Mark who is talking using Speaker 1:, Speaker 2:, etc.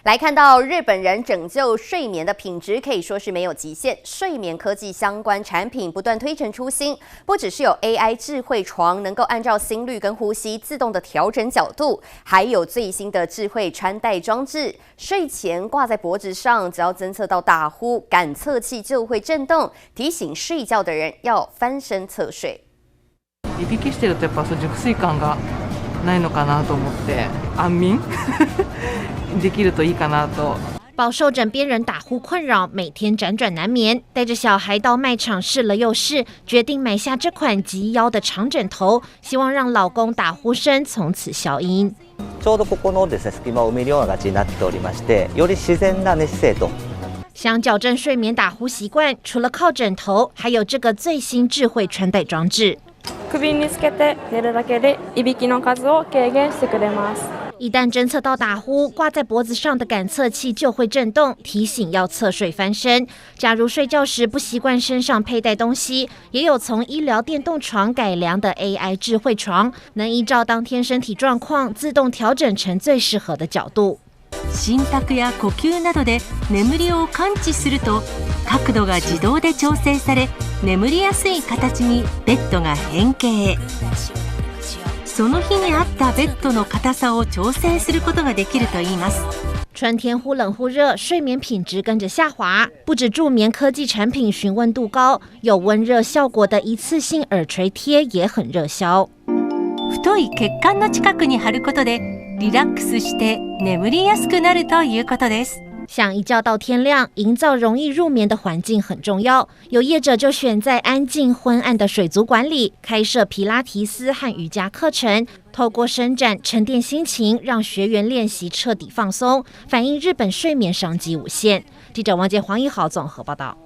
Speaker 1: 来看到日本人拯救睡眠的品质可以说是没有极限，睡眠科技相关产品不断推陈出新，不只是有 AI 智慧床能够按照心率跟呼吸自动的调整角度，还有最新的智慧穿戴装置，睡前挂在脖子上，只要侦测到打呼，感测器就会震动，提醒睡觉的人要翻身侧睡。
Speaker 2: いびきしてるとやっぱ熟睡感がないのかなと思って安眠できるといいかなと。
Speaker 3: 饱受枕边人打呼困扰，每天辗转难眠，带着小孩到卖场试了又试，决定买下这款及腰的长枕头，希望让老公打呼声从此消音。
Speaker 4: ちょうどここのですね隙間を埋めるような形になっておりまして、より自然な寝姿勢と。
Speaker 3: 想矫正睡眠打呼习惯，除了靠枕头，还有这个最新智慧穿戴装置。
Speaker 5: 首につけて寝るだけでいびきの数を軽減してくれます。
Speaker 3: 一旦侦测到打呼，挂在脖子上的感测器就会震动，提醒要侧睡翻身。假如睡觉时不习惯身上佩戴东西，也有从医疗电动床改良的 AI 智慧床，能依照当天身体状况自动调整成最适合的角度。
Speaker 6: 心拍や呼吸などで眠りを感知すると、角度が自動で調整され、眠りやすい形にベッドが変形。その日に合ったベッドの硬さを調整することができるといいます。
Speaker 3: 春天忽冷忽热，睡眠品质跟着下滑。不止助眠科技产品询问度高，有温热效果的一次性耳垂贴也很热销。
Speaker 6: 太い血管の近くに貼ることで、リラックスして眠りやすくなるということです。
Speaker 3: 想一觉到天亮，营造容易入眠的环境很重要。有业者就选在安静昏暗的水族馆里开设皮拉提斯和瑜伽课程，透过伸展沉淀心情，让学员练习彻底放松，反映日本睡眠商机无限。记者王杰、黄一豪综合报道。